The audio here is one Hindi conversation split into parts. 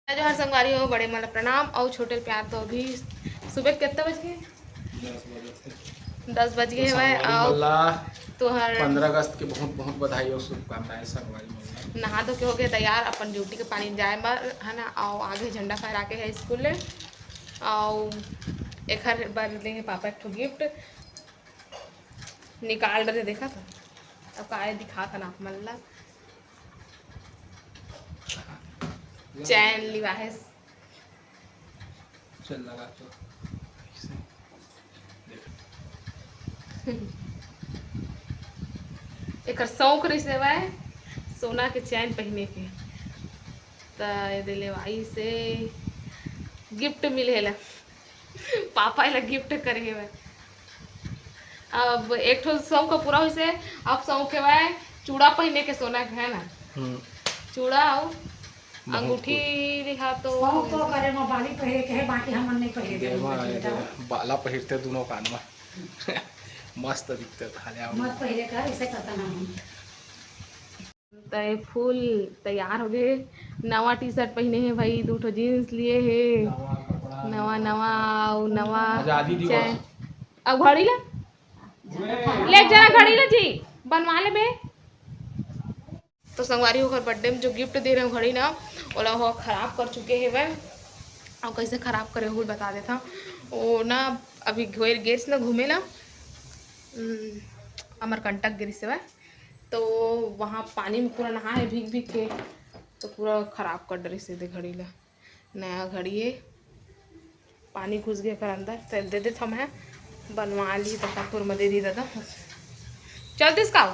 जो हर संगवारी हो बड़े मतलब प्रणाम और छोटे प्यार। तो अभी सुबह कितने बज गए? 10 बज गए है। तो हर 15 अगस्त के बहुत बहुत बधाई और शुभकामनाएं संगवारी मल्ला। नहा धो के हो गए तैयार अपन ड्यूटी के पानी जाए बार है ना। और आगे झंडा फहरा के है स्कूल ले। और एक हर बार देंगे पापा एक गिफ्ट निकाल रहे देखा था। अब का दिखा था ना मल्ला चैन लिवा है। चल लगा तो एक शौक रही से है सोना के चैन पहने के। तो दिले भाई से गिफ्ट मिले ला पापा ला गिफ्ट करे हुए। अब एक ठो शौक पूरा हुई से अब शौक है चूड़ा पहने के सोना के है ना। चूड़ा और अंगूठी दिखा तो करे मोबाइल पहले के है बाकी हम नहीं पहले देवा बाला पहिरते दोनों कान में मस्त दिखते खाले मत पहले कर इसे करता ना तो फुल तैयार हो गए। नवा टी शर्ट पहने हैं भाई, 2 ठो जीन्स लिए है नवा नवा और नवा चैन। अब घड़ी ला ले जरा घड़ी ला जी बनवा ले बे। तो संगवारी होकर बर्थडे में जो गिफ्ट दे रहे हो घड़ी ना ओला वो खराब कर चुके हैं वह। और कैसे खराब करे हुए बता देता वो ना। अभी गेट्स ना घूमे ना अमरकंटक गिरी से वह। तो वहाँ पानी में पूरा नहा है भीग भीग के। तो पूरा ख़राब कर डरी सीधे घड़ी ला। नया घड़ी है पानी घुस गया कर अंदर। चल दे हम है बनवा ली तकापुर में दे दी दादा चलते इसका।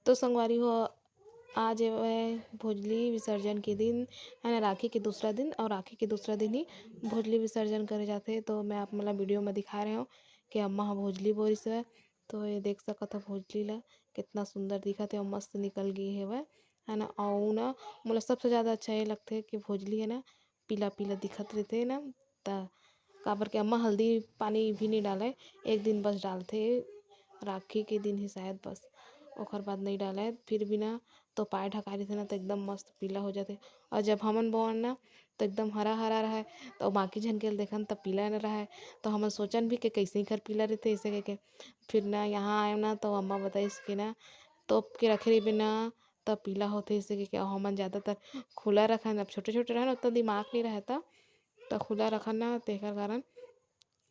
तो संगवारी हो आज है भोजली विसर्जन के दिन है ना। राखी के दूसरा दिन और राखी के दूसरा दिन ही भोजली विसर्जन करे जाते। तो मैं आप मतलब वीडियो में दिखा रहे हो कि अम्मा हाँ भोजली बोरी से है। तो ये देख सकते हो भोजली ला कितना सुंदर दिखा थे और मस्त निकल गई है वह है ना। और ना मुझे सबसे ज़्यादा अच्छा ये लगता है कि भोजली है ना पीला पीला दिखत रहते ना। काबर के अम्मा हल्दी पानी भी नहीं डाले एक दिन बस डालते राखी के दिन ही शायद बस और बाद नहीं डाला है। फिर भी ना तो पाए ढका रही थे ना तो एकदम मस्त पीला हो जाते। और जब हमन बोवन ना तो एकदम हरा हरा रहा है। तो बाकी झन के देखन तब पीला न रहा है। तो हमन सोचन भी कि कैसे ही घर पीला रहते ऐसे कह के। फिर ना यहाँ आए ना तो अम्मा बताइस कि ना तोप के रखे रही बिना तब पीला होते ऐसे कह के। हमन ज़्यादातर खुला रखन अब छोटे छोटे रहे ना उतना दिमाग नहीं रहता तो खुला रखन ना तेकर कारण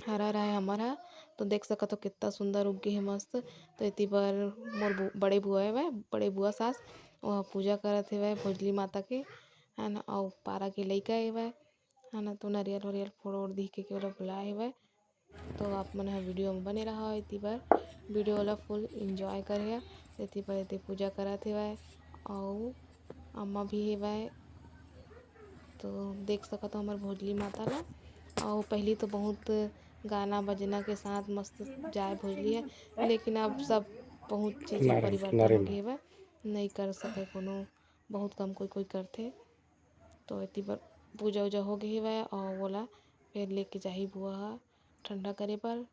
हरा रहा है हमारा। तो देख सका तो कितना सुंदर उग गई है मस्त। तो इतनी बार मोर बड़े बुआ है वह बड़े बुआ सास वह पूजा करत है वह भोजली माता के है ना। और पारा के लइका है वह है ना। तो नारियल वारियल फोड़ ओड़ दी के ओला बुलाए है वह। तो आप मन वीडियो में बने रहा इतनी बार वीडियो वाला फुल इंजॉय करे इतनी बार इतनी पूजा करत है वह। और अम्मा भी है वह। तो देख सका तो हमारे भोजली माता ला। और पहली तो बहुत गाना बजना के साथ मस्त जाए भोजली है लेकिन अब सब बहुत चीज़ परिवर्तन हो गई है नहीं कर सके कोनो बहुत कम कोई कोई करते। तो इतनी बार पूजा उजा हो गई है और बोला फिर लेके जाही बुआ ठंडा करे पर।